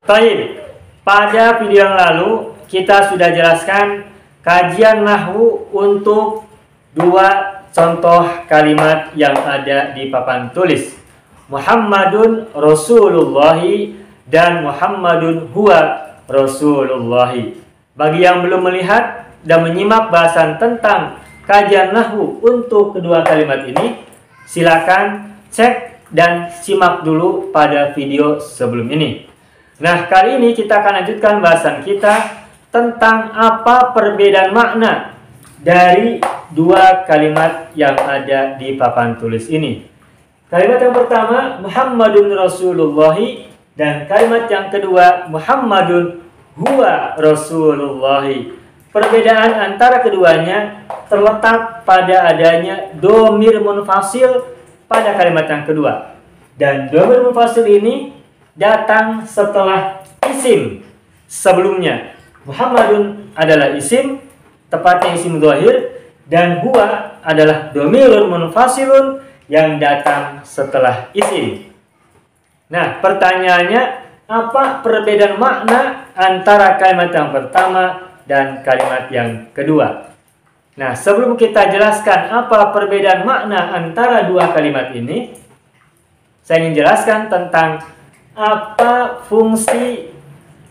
Baik, pada video yang lalu kita sudah jelaskan kajian nahwu untuk dua contoh kalimat yang ada di papan tulis. Muhammadun Rasulullahi dan Muhammadun huwa Rasulullahi. Bagi yang belum melihat dan menyimak bahasan tentang kajian nahwu untuk kedua kalimat ini, silakan cek dan simak dulu pada video sebelum ini. Nah, kali ini kita akan lanjutkan bahasan kita tentang apa perbedaan makna dari dua kalimat yang ada di papan tulis ini. Kalimat yang pertama, Muhammadun Rasulullahi, dan kalimat yang kedua, Muhammadun huwa Rasulullahi. Perbedaan antara keduanya terletak pada adanya domir munfasil pada kalimat yang kedua. Dan domir munfasil ini datang setelah isim sebelumnya. Muhammadun adalah isim, tepatnya isim zahir, dan huwa adalah domirun munfasilun yang datang setelah isim. Nah, pertanyaannya, apa perbedaan makna antara kalimat yang pertama dan kalimat yang kedua? Nah, sebelum kita jelaskan apa perbedaan makna antara dua kalimat ini, saya ingin jelaskan tentang apa fungsi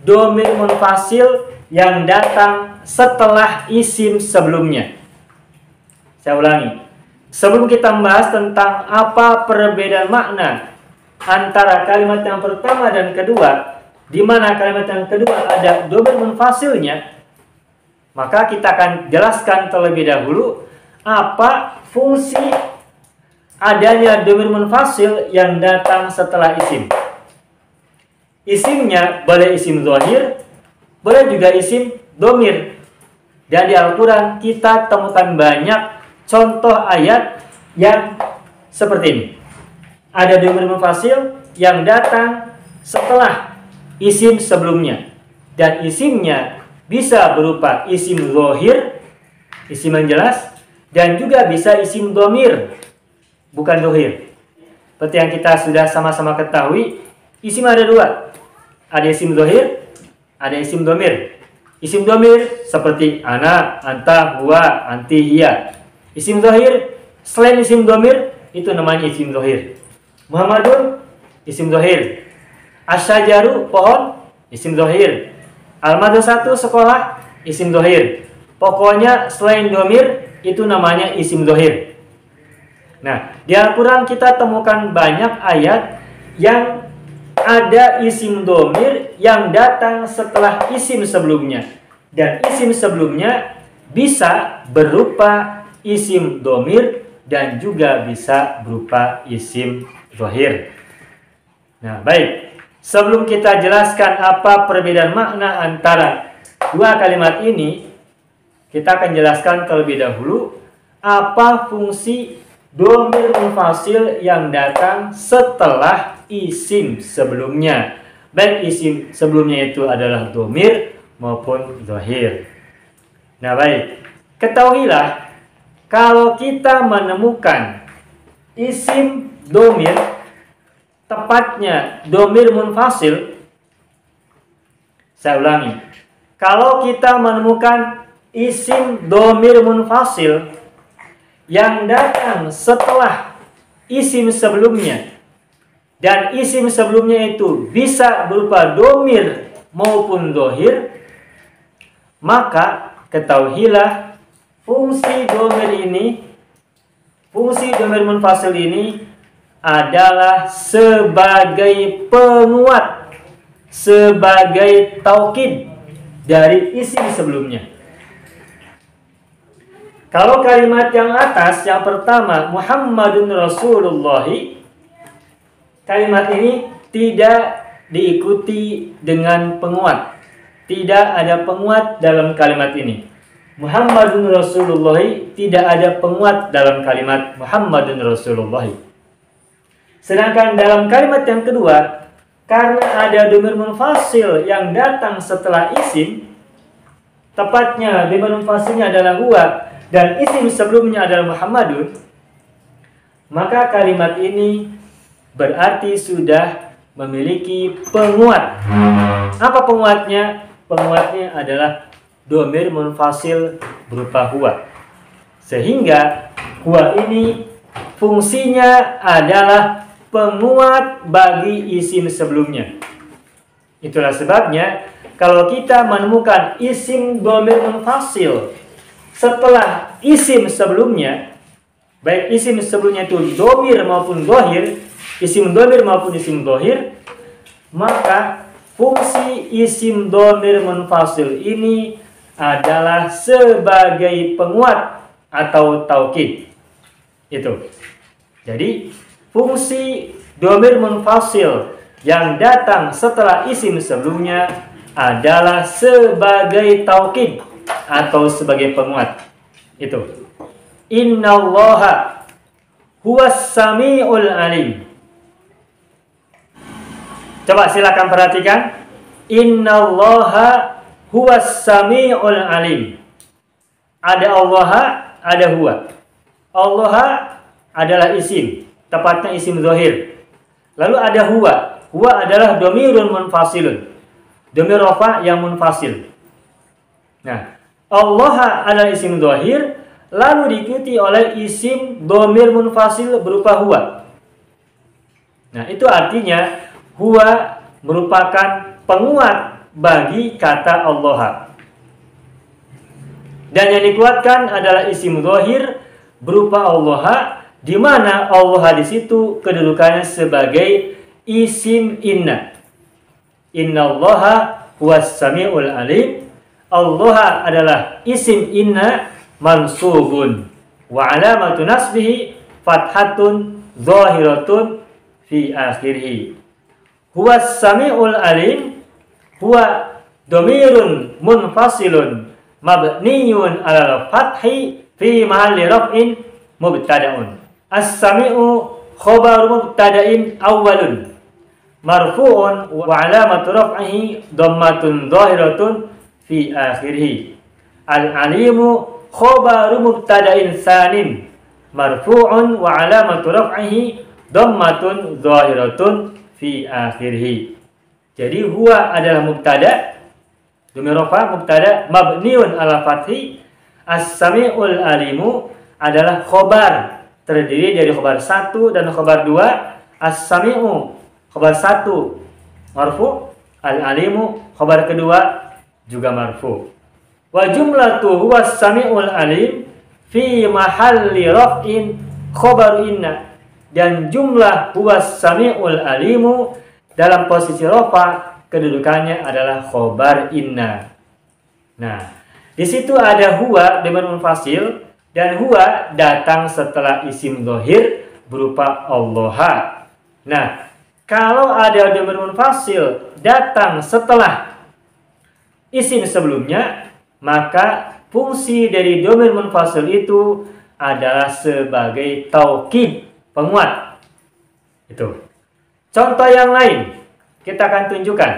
domir munfasil yang datang setelah isim sebelumnya. Saya ulangi. Sebelum kita membahas tentang apa perbedaan makna antara kalimat yang pertama dan kedua, di mana kalimat yang kedua ada domir munfasilnya, maka kita akan jelaskan terlebih dahulu apa fungsi adanya domir munfasil yang datang setelah isim. Isimnya boleh isim zahir, boleh juga isim domir. Dan di Al-Quran kita temukan banyak contoh ayat yang seperti ini. Ada domir munfasil yang datang setelah isim sebelumnya. Dan isimnya bisa berupa isim zahir, isim yang jelas, dan juga bisa isim domir, bukan dohir. Seperti yang kita sudah sama-sama ketahui, isim ada dua. Ada isim zahir, ada isim domir. Isim domir seperti ana, anta, huwa, anti, hiya. Isim zahir selain isim domir itu namanya isim zahir. Muhammadun isim zahir. Asyajaru pohon isim zahir. Al-madrasatu sekolah isim zahir. Pokoknya selain domir itu namanya isim zahir. Nah, di Al-Quran kita temukan banyak ayat yang ada isim domir yang datang setelah isim sebelumnya. Dan isim sebelumnya bisa berupa isim domir dan juga bisa berupa isim zahir. Nah, baik. Sebelum kita jelaskan apa perbedaan makna antara dua kalimat ini, kita akan jelaskan terlebih dahulu apa fungsi domir munfasil yang datang setelah isim sebelumnya. Baik isim sebelumnya itu adalah domir maupun zahir. Nah, baik. Ketahuilah, kalau kita menemukan isim domir, tepatnya domir munfasil, saya ulangi. Kalau kita menemukan isim domir munfasil yang datang setelah isim sebelumnya, dan isim sebelumnya itu bisa berupa domir maupun dohir, maka ketahuilah fungsi domir munfasil ini adalah sebagai penguat, sebagai taukid dari isim sebelumnya. Kalau kalimat yang atas, yang pertama, Muhammadun Rasulullahi, kalimat ini tidak diikuti dengan penguat. Tidak ada penguat dalam kalimat ini. Muhammadun Rasulullahi, tidak ada penguat dalam kalimat Muhammadun Rasulullahi. Sedangkan dalam kalimat yang kedua, karena ada domir munfasil yang datang setelah isim, tepatnya domir munfasilnya adalah huwa, dan isim sebelumnya adalah Muhammadun, maka kalimat ini berarti sudah memiliki penguat. Apa penguatnya? Penguatnya adalah domir munfasil berupa huwa. Sehingga huwa ini fungsinya adalah penguat bagi isim sebelumnya. Itulah sebabnya kalau kita menemukan isim domir munfasil setelah isim sebelumnya, baik isim sebelumnya itu domir maupun dohir, isim domir maupun isim dohir, maka fungsi isim domir munfasil ini adalah sebagai penguat atau taukid. Itu. Jadi fungsi domir munfasil yang datang setelah isim sebelumnya adalah sebagai taukid atau sebagai penguat. Itu. Innallaha huwas samiul alim. Coba silakan perhatikan. Innallaha huwas samiul alim. Ada Allah, ada huwa. Allah adalah isim, tepatnya isim zahir. Lalu ada huwa. Huwa adalah domirun munfasilun. Domir rafa yang munfasil. Nah, Allah adalah isim zahir, lalu diikuti oleh isim domir munfasil berupa huwa. Nah, itu artinya huwa merupakan penguat bagi kata Allah. Dan yang dikuatkan adalah isim zahir berupa Allah, di mana Allah di situ kedudukannya sebagai isim inna. Innallaha huwas samiul alim. Allah adalah isim inna mansubun wa alamatu nasbihi fathatun zahiratun fi akhirih. Huwas samiul alim huwa domirun munfasilun mabniyun alal fathi fi mahalli raf'in mubtada'un. As-sami'u khabaru mubtada'in awwalun marfu'un wa alamatu raf'ihi dhammatun zahiratun fi akhirih. Al-alimu khabaru mubtada'in sanin marfu'un wa alamatu raf'ihi dhammatun zahiratun fi akhirih. Jadi huwa adalah mubtada, domir rafa mubtada mabniun ala fathi. As-sami'ul alimu adalah khobar, terdiri dari khobar 1 dan khobar 2. As-sami'u khobar 1 marfu, al-alimu khobar kedua juga marfu. Wa jumlatu huwas sami'ul alim fi mahalli raf'in khobar inna. Dan jumlah huwas sami'ul alimu dalam posisi rafa kedudukannya adalah khobar inna. Nah, di situ ada huwa domir munfasil, dan huwa datang setelah isim zahir berupa Allah. Nah, kalau ada domir munfasil datang setelah isim sebelumnya, maka fungsi dari domir munfasil itu adalah sebagai taukid, penguat. Itu. Contoh yang lain kita akan tunjukkan.